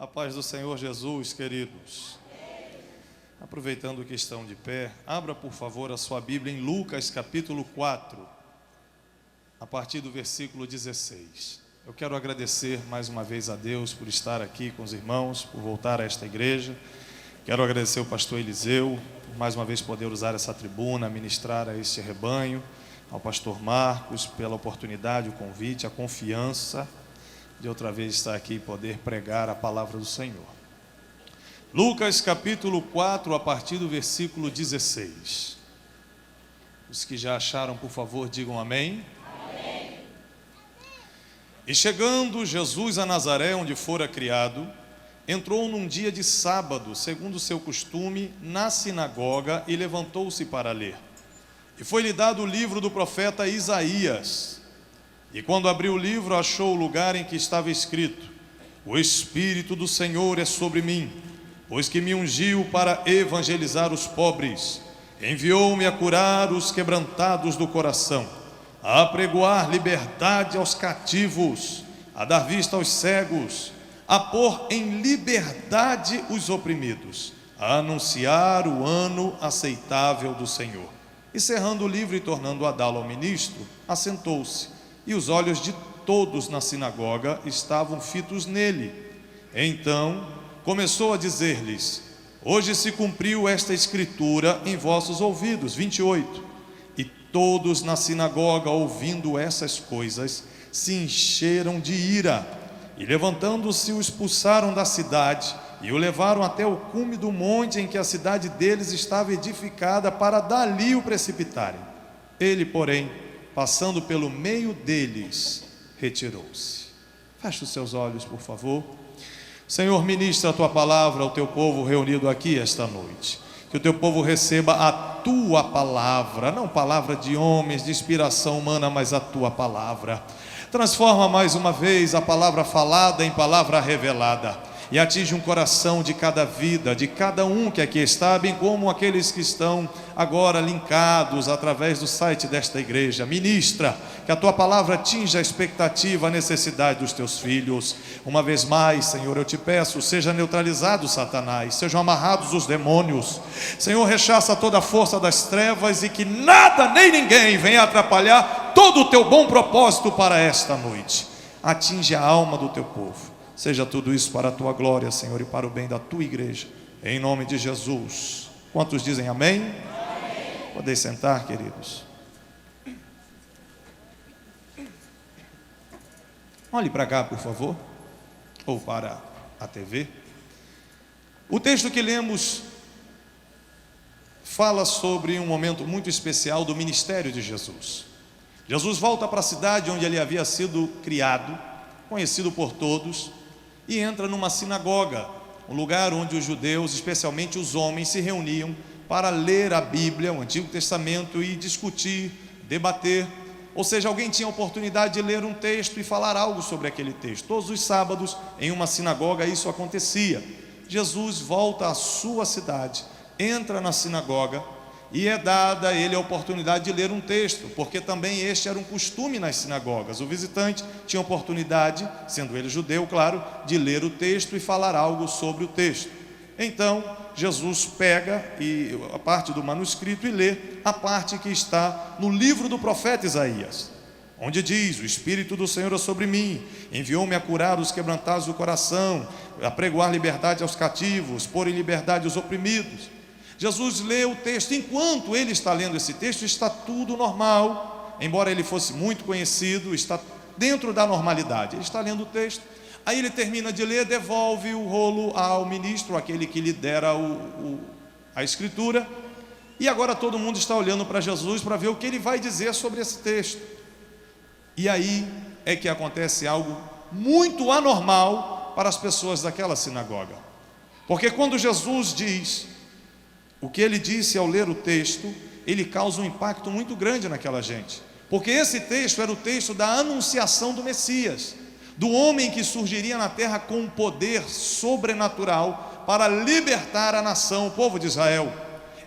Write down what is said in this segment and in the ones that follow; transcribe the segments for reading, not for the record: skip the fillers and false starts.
A paz do Senhor Jesus, queridos. Aproveitando que estão de pé, abra por favor a sua Bíblia em Lucas capítulo 4, a partir do versículo 16. Eu quero agradecer mais uma vez a Deus por estar aqui com os irmãos, por voltar a esta igreja. Quero agradecer ao pastor Eliseu, por mais uma vez poder usar essa tribuna, ministrar a este rebanho, ao pastor Marcos, pela oportunidade, o convite, a confiança de outra vez estar aqui e poder pregar a palavra do Senhor. Lucas capítulo 4, a partir do versículo 16. Os que já acharam, por favor, digam amém. Amém. E chegando Jesus a Nazaré, onde fora criado, entrou num dia de sábado, segundo o seu costume, na sinagoga e levantou-se para ler. E foi-lhe dado o livro do profeta Isaías. E quando abriu o livro, achou o lugar em que estava escrito: O Espírito do Senhor é sobre mim, pois que me ungiu para evangelizar os pobres, enviou-me a curar os quebrantados do coração, a apregoar liberdade aos cativos, a dar vista aos cegos, a pôr em liberdade os oprimidos, a anunciar o ano aceitável do Senhor. E cerrando o livro e tornando a dá-lo ao ministro, assentou-se. E os olhos de todos na sinagoga estavam fitos nele. Então começou a dizer-lhes: Hoje se cumpriu esta escritura em vossos ouvidos. 28. E todos na sinagoga, ouvindo essas coisas, se encheram de ira. E levantando-se, o expulsaram da cidade e o levaram até o cume do monte em que a cidade deles estava edificada, para dali o precipitarem. Ele, porém, passando pelo meio deles, retirou-se. Feche os seus olhos, por favor. Senhor, ministra a tua palavra ao teu povo reunido aqui esta noite. Que o teu povo receba a tua palavra, não palavra de homens, de inspiração humana, mas a tua palavra. Transforma mais uma vez a palavra falada em palavra revelada. E atinge um coração de cada vida, de cada um que aqui está, bem como aqueles que estão agora linkados através do site desta igreja. Ministra, que a tua palavra atinja a expectativa, a necessidade dos teus filhos. Uma vez mais, Senhor, eu te peço, seja neutralizado Satanás, sejam amarrados os demônios. Senhor, rechaça toda a força das trevas e que nada nem ninguém venha atrapalhar todo o teu bom propósito para esta noite. Atinge a alma do teu povo. Seja tudo isso para a tua glória, Senhor, e para o bem da tua igreja, em nome de Jesus. Quantos dizem amém? Amém. Podem sentar, queridos. Olhe para cá, por favor, ou para a TV. O texto que lemos fala sobre um momento muito especial do ministério de Jesus. Jesus volta para a cidade onde ele havia sido criado, conhecido por todos, e entra numa sinagoga, um lugar onde os judeus, especialmente os homens, se reuniam para ler a Bíblia, o Antigo Testamento, e discutir, debater. Ou seja, alguém tinha a oportunidade de ler um texto e falar algo sobre aquele texto. Todos os sábados, em uma sinagoga, isso acontecia. Jesus volta à sua cidade, entra na sinagoga, e é dada a ele a oportunidade de ler um texto, porque também este era um costume nas sinagogas. O visitante tinha a oportunidade, sendo ele judeu, claro, de ler o texto e falar algo sobre o texto. Então, Jesus pega a parte do manuscrito e lê a parte que está no livro do profeta Isaías, onde diz: O Espírito do Senhor é sobre mim, enviou-me a curar os quebrantados do coração, a pregoar liberdade aos cativos, pôr em liberdade os oprimidos. Jesus lê o texto. Enquanto ele está lendo esse texto, está tudo normal, embora ele fosse muito conhecido, está dentro da normalidade. Ele está lendo o texto, aí ele termina de ler, devolve o rolo ao ministro, aquele que lhe dera a escritura, e agora todo mundo está olhando para Jesus para ver o que ele vai dizer sobre esse texto. E aí é que acontece algo muito anormal para as pessoas daquela sinagoga, porque quando Jesus diz o que ele disse ao ler o texto, ele causa um impacto muito grande naquela gente, porque esse texto era o texto da anunciação do Messias, do homem que surgiria na terra com um poder sobrenatural para libertar a nação, o povo de Israel.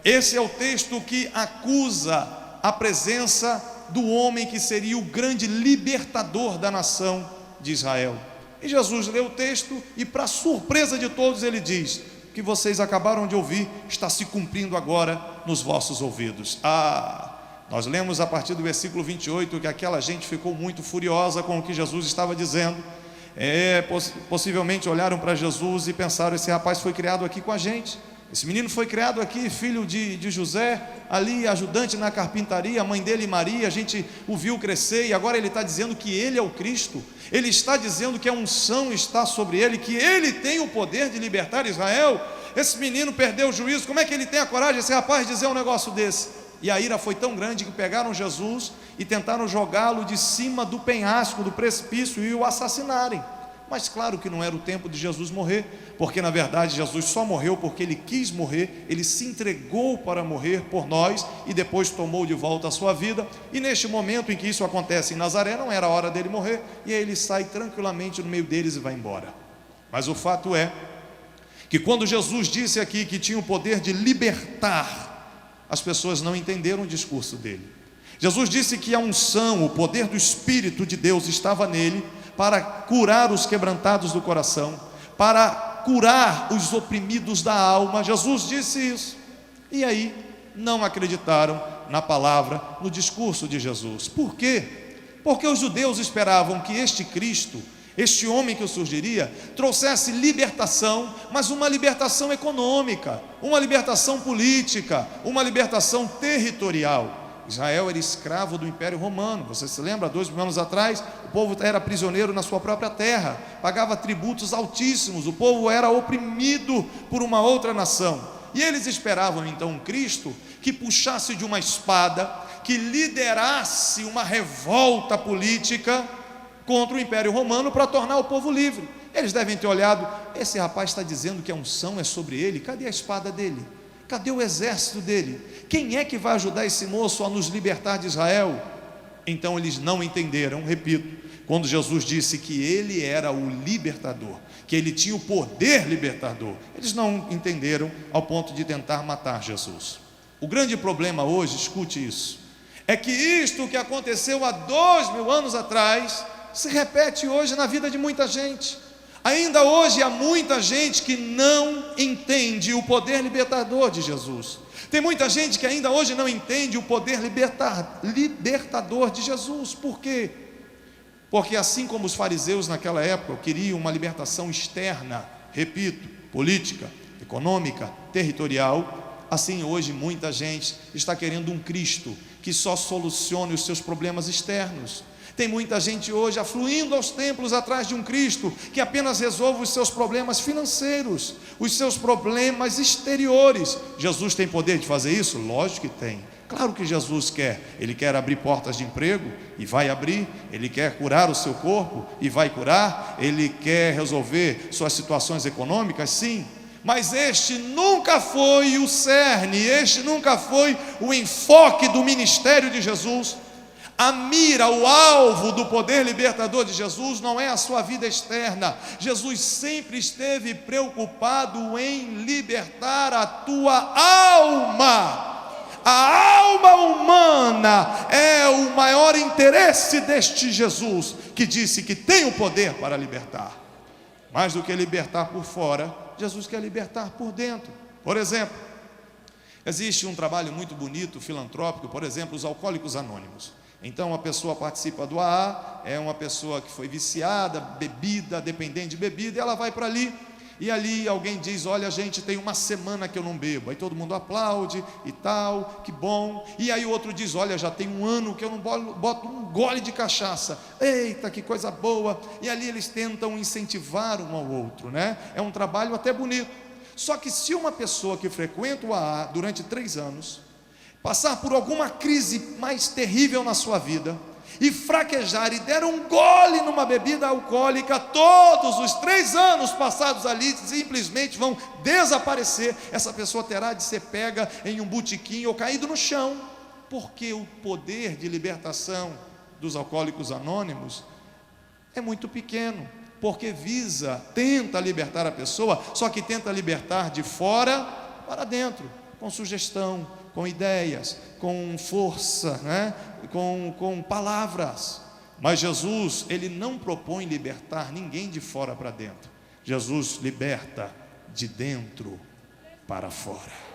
Esse é o texto que acusa a presença do homem que seria o grande libertador da nação de Israel. E Jesus lê o texto e, para surpresa de todos, ele diz: o que vocês acabaram de ouvir está se cumprindo agora nos vossos ouvidos. Nós lemos a partir do versículo 28 que aquela gente ficou muito furiosa com o que Jesus estava dizendo. Possivelmente olharam para Jesus e pensaram: esse rapaz foi criado aqui com a gente, esse menino foi criado aqui, filho de José, ali ajudante na carpintaria, a mãe dele Maria, a gente o viu crescer, e agora ele está dizendo que ele é o Cristo. Ele está dizendo que a unção está sobre ele, que ele tem o poder de libertar Israel. Esse menino perdeu o juízo, como é que ele tem a coragem, esse rapaz, de dizer um negócio desse? E a ira foi tão grande que pegaram Jesus e tentaram jogá-lo de cima do penhasco, do precipício, e o assassinarem. Mas claro que não era o tempo de Jesus morrer, porque na verdade Jesus só morreu porque ele quis morrer, ele se entregou para morrer por nós e depois tomou de volta a sua vida. E neste momento em que isso acontece em Nazaré, não era a hora dele morrer, e aí ele sai tranquilamente no meio deles e vai embora. Mas o fato é que quando Jesus disse aqui que tinha o poder de libertar, as pessoas não entenderam o discurso dele. Jesus disse que a unção, o poder do Espírito de Deus estava nele para curar os quebrantados do coração, para curar os oprimidos da alma. Jesus disse isso. E aí não acreditaram na palavra, no discurso de Jesus. Por quê? Porque os judeus esperavam que este Cristo, este homem que surgiria, trouxesse libertação, mas uma libertação econômica, uma libertação política, uma libertação territorial. Israel era escravo do Império Romano. Você se lembra, 2.000 anos atrás, o povo era prisioneiro na sua própria terra, pagava tributos altíssimos, o povo era oprimido por uma outra nação. E eles esperavam então um Cristo que puxasse de uma espada, que liderasse uma revolta política contra o Império Romano para tornar o povo livre. Eles devem ter olhado: esse rapaz está dizendo que a unção é sobre ele, cadê a espada dele? Cadê o exército dele? Quem é que vai ajudar esse moço a nos libertar de Israel? Então eles não entenderam, repito, quando Jesus disse que ele era o libertador, que ele tinha o poder libertador. Eles não entenderam ao ponto de tentar matar Jesus. O grande problema hoje, escute isso, é que isto que aconteceu há 2.000 anos atrás se repete hoje na vida de muita gente. Ainda hoje há muita gente que não entende o poder libertador de Jesus. Tem muita gente que ainda hoje não entende o poder libertador de Jesus. Por quê? Porque assim como os fariseus naquela época queriam uma libertação externa, repito, política, econômica, territorial, assim hoje muita gente está querendo um Cristo que só solucione os seus problemas externos. Tem muita gente hoje afluindo aos templos atrás de um Cristo que apenas resolve os seus problemas financeiros, os seus problemas exteriores. Jesus tem poder de fazer isso? Lógico que tem. Claro que Jesus quer. Ele quer abrir portas de emprego e vai abrir. Ele quer curar o seu corpo e vai curar. Ele quer resolver suas situações econômicas? Sim. Mas este nunca foi o cerne, este nunca foi o enfoque do ministério de Jesus. A mira, o alvo do poder libertador de Jesus não é a sua vida externa. Jesus sempre esteve preocupado em libertar a tua alma. A alma humana é o maior interesse deste Jesus, que disse que tem o poder para libertar. Mais do que libertar por fora, Jesus quer libertar por dentro. Por exemplo, existe um trabalho muito bonito, filantrópico, por exemplo, os Alcoólicos Anônimos. Então a pessoa participa do AA, é uma pessoa que foi viciada, bebida, dependente de bebida, e ela vai para ali, e ali alguém diz: olha, gente, tem uma semana que eu não bebo. Aí todo mundo aplaude e tal, que bom. E aí o outro diz: olha, já tem 1 ano que eu não boto um gole de cachaça. Eita, que coisa boa. E ali eles tentam incentivar um ao outro, né? É um trabalho até bonito. Só que se uma pessoa que frequenta o AA durante 3 anos passar por alguma crise mais terrível na sua vida e fraquejar e der um gole numa bebida alcoólica, todos os 3 anos passados ali simplesmente vão desaparecer. Essa pessoa terá de ser pega em um botequim ou caído no chão, porque o poder de libertação dos Alcoólicos Anônimos é muito pequeno, porque tenta libertar a pessoa, só que tenta libertar de fora para dentro, com sugestão, com ideias, com força, né? com palavras. Mas Jesus, ele não propõe libertar ninguém de fora para dentro. Jesus liberta de dentro para fora.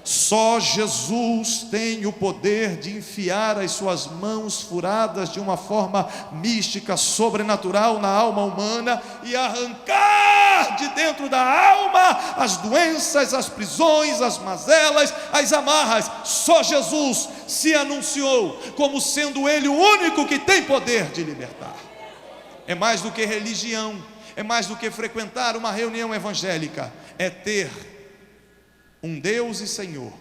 Só Jesus tem o poder de enfiar as suas mãos furadas de uma forma mística, sobrenatural na alma humana e arrancar de dentro da alma as doenças, as prisões, as mazelas, as amarras. Só Jesus se anunciou como sendo Ele o único que tem poder de libertar. É mais do que religião, é mais do que frequentar uma reunião evangélica, é ter um Deus e Senhor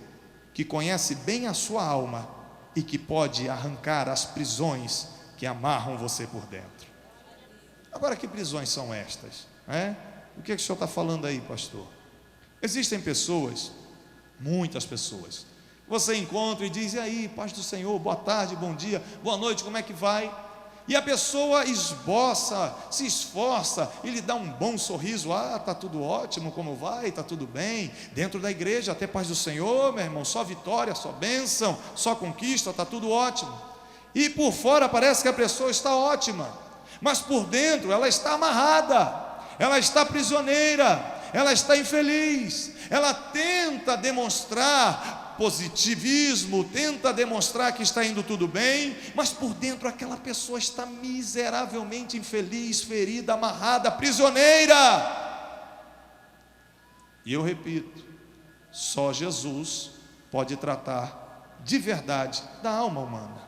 que conhece bem a sua alma e que pode arrancar as prisões que amarram você por dentro. Agora, que prisões são estas? O que o senhor está falando aí, pastor? Existem pessoas, muitas pessoas, você encontra e diz: e aí, paz do Senhor, boa tarde, bom dia, boa noite, como é que vai? E a pessoa esboça, se esforça e lhe dá um bom sorriso. Está tudo ótimo, como vai? Está tudo bem, dentro da igreja, até paz do Senhor, meu irmão, só vitória, só bênção, só conquista, está tudo ótimo. E por fora parece que a pessoa está ótima, mas por dentro ela está amarrada, ela está prisioneira, ela está infeliz, ela tenta demonstrar positivismo, tenta demonstrar que está indo tudo bem, mas por dentro aquela pessoa está miseravelmente infeliz, ferida, amarrada, prisioneira. E eu repito, só Jesus pode tratar de verdade da alma humana.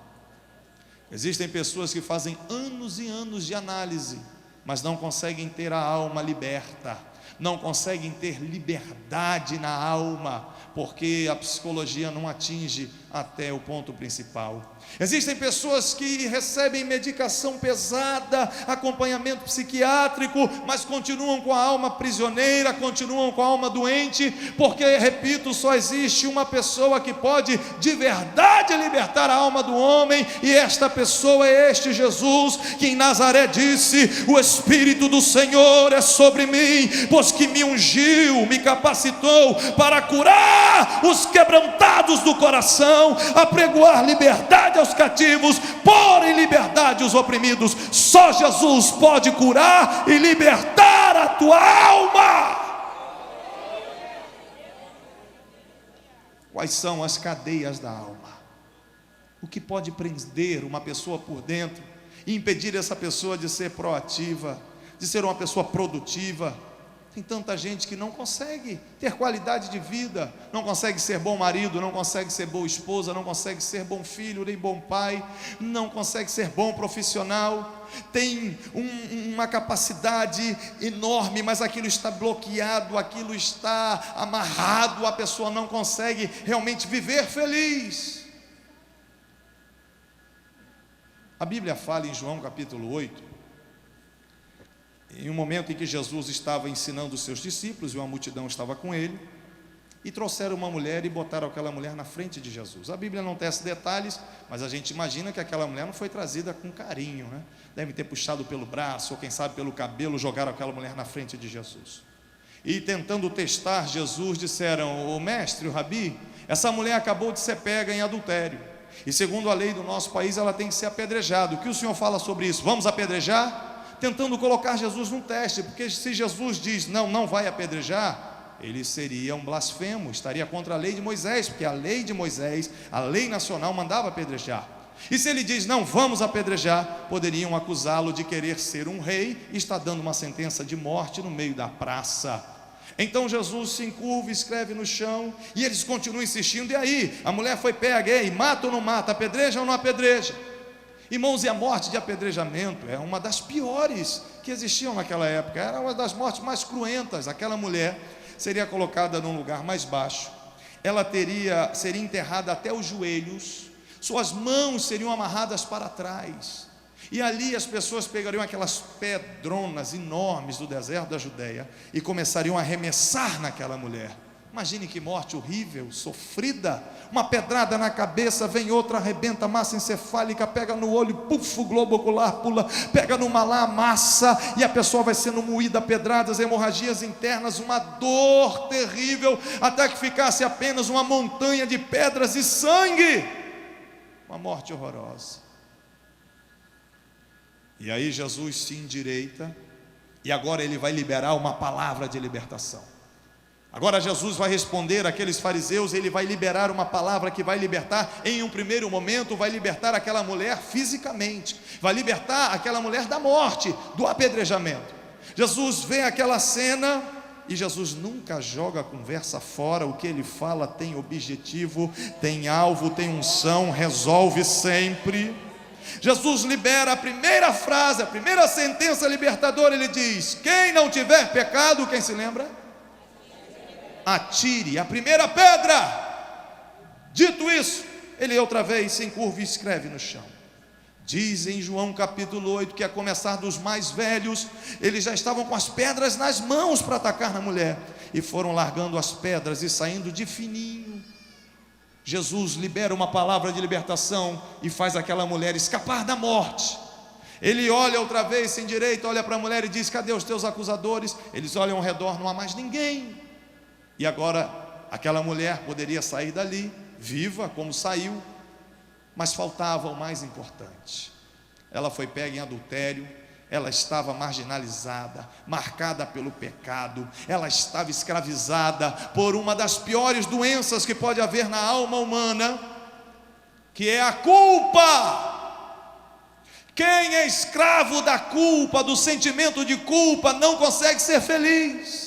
Existem pessoas que fazem anos e anos de análise, mas não conseguem ter a alma liberta, não conseguem ter liberdade na alma, porque a psicologia não atinge até o ponto principal. Existem pessoas que recebem medicação pesada, acompanhamento psiquiátrico, mas continuam com a alma prisioneira, continuam com a alma doente, porque, repito, só existe uma pessoa que pode de verdade libertar a alma do homem, e esta pessoa é este Jesus, que em Nazaré disse: o Espírito do Senhor é sobre mim, pois que me ungiu, me capacitou para curar os quebrantados do coração, apregoar liberdade aos cativos, pôr em liberdade os oprimidos. Só Jesus pode curar e libertar a tua alma. Quais são as cadeias da alma? O que pode prender uma pessoa por dentro e impedir essa pessoa de ser proativa, de ser uma pessoa produtiva? Tem tanta gente que não consegue ter qualidade de vida, não consegue ser bom marido, não consegue ser boa esposa, não consegue ser bom filho, nem bom pai, não consegue ser bom profissional, tem uma capacidade enorme, mas aquilo está bloqueado, aquilo está amarrado, a pessoa não consegue realmente viver feliz. A Bíblia fala em João capítulo 8, em um momento em que Jesus estava ensinando os seus discípulos e uma multidão estava com ele, e trouxeram uma mulher e botaram aquela mulher na frente de Jesus. A Bíblia não tece detalhes, mas a gente imagina que aquela mulher não foi trazida com carinho, né? Deve ter puxado pelo braço, ou quem sabe pelo cabelo, jogaram aquela mulher na frente de Jesus. E tentando testar Jesus, disseram: o mestre, o rabi, essa mulher acabou de ser pega em adultério, e segundo a lei do nosso país ela tem que ser apedrejada. O que o senhor fala sobre isso? Vamos apedrejar? Tentando colocar Jesus num teste, porque se Jesus diz não vai apedrejar, ele seria um blasfemo, estaria contra a lei de Moisés, porque a lei de Moisés, a lei nacional, mandava apedrejar. E se ele diz não vamos apedrejar, poderiam acusá-lo de querer ser um rei e está dando uma sentença de morte no meio da praça. Então Jesus se encurva, escreve no chão, e eles continuam insistindo. E aí, a mulher foi pega, e aí, mata ou não mata, apedreja ou não apedreja? Irmãos, e a morte de apedrejamento é uma das piores que existiam naquela época, era uma das mortes mais cruentas. Aquela mulher seria colocada num lugar mais baixo, ela seria enterrada até os joelhos, suas mãos seriam amarradas para trás, e ali as pessoas pegariam aquelas pedronas enormes do deserto da Judeia e começariam a arremessar naquela mulher. Imagine que morte horrível, sofrida. Uma pedrada na cabeça, vem outra, arrebenta a massa encefálica, pega no olho, puf, o globo ocular pula, pega no malá, amassa, e a pessoa vai sendo moída a pedradas, hemorragias internas, uma dor terrível, até que ficasse apenas uma montanha de pedras e sangue. Uma morte horrorosa. E aí Jesus se endireita, e agora ele vai liberar uma palavra de libertação. Agora Jesus vai responder àqueles fariseus, ele vai liberar uma palavra que vai libertar, em um primeiro momento, vai libertar aquela mulher fisicamente, vai libertar aquela mulher da morte, do apedrejamento. Jesus vê aquela cena, e Jesus nunca joga a conversa fora. O que ele fala tem objetivo, tem alvo, tem unção, resolve sempre. Jesus libera a primeira frase, a primeira sentença libertadora. Ele diz: quem não tiver pecado, quem se lembra? Atire a primeira pedra. Dito isso, ele outra vez se encurva e escreve no chão. Diz em João capítulo 8 que, a começar dos mais velhos, eles já estavam com as pedras nas mãos para atacar na mulher, e foram largando as pedras e saindo de fininho. Jesus libera uma palavra de libertação e faz aquela mulher escapar da morte. Ele olha outra vez, sem direito, olha para a mulher e diz: cadê os teus acusadores? Eles olham ao redor, não há mais ninguém. E agora aquela mulher poderia sair dali viva, como saiu, mas faltava o mais importante. Ela foi pega em adultério, ela estava marginalizada, marcada pelo pecado, ela estava escravizada por uma das piores doenças que pode haver na alma humana, que é a culpa. Quem é escravo da culpa, do sentimento de culpa, não consegue ser feliz.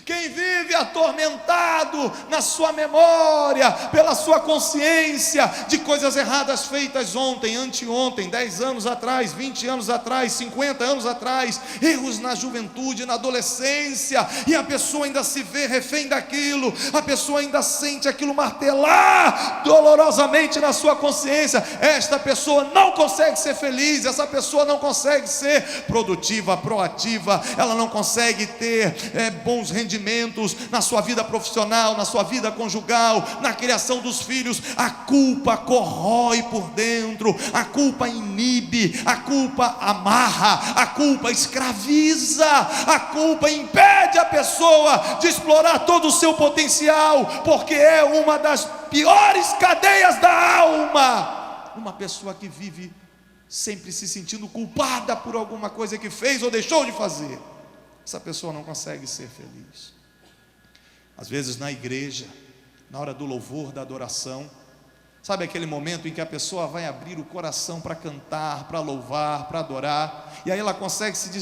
Quem vive atormentado na sua memória, pela sua consciência, de coisas erradas feitas ontem, anteontem, 10 anos atrás, 20 anos atrás, 50 anos atrás, erros na juventude, na adolescência, e a pessoa ainda se vê refém daquilo, a pessoa ainda sente aquilo martelar dolorosamente na sua consciência. Esta pessoa não consegue ser feliz, essa pessoa não consegue ser produtiva, proativa, ela não consegue ter bons rendimentos na sua vida profissional, na sua vida conjugal, na criação dos filhos. A culpa corrói por dentro, a culpa inibe, a culpa amarra, a culpa escraviza, a culpa impede a pessoa de explorar todo o seu potencial, porque é uma das piores cadeias da alma. Uma pessoa que vive sempre se sentindo culpada por alguma coisa que fez ou deixou de fazer, essa pessoa não consegue ser feliz. Às vezes na igreja, na hora do louvor, da adoração, sabe aquele momento em que a pessoa vai abrir o coração para cantar, para louvar, para adorar, e aí ela consegue se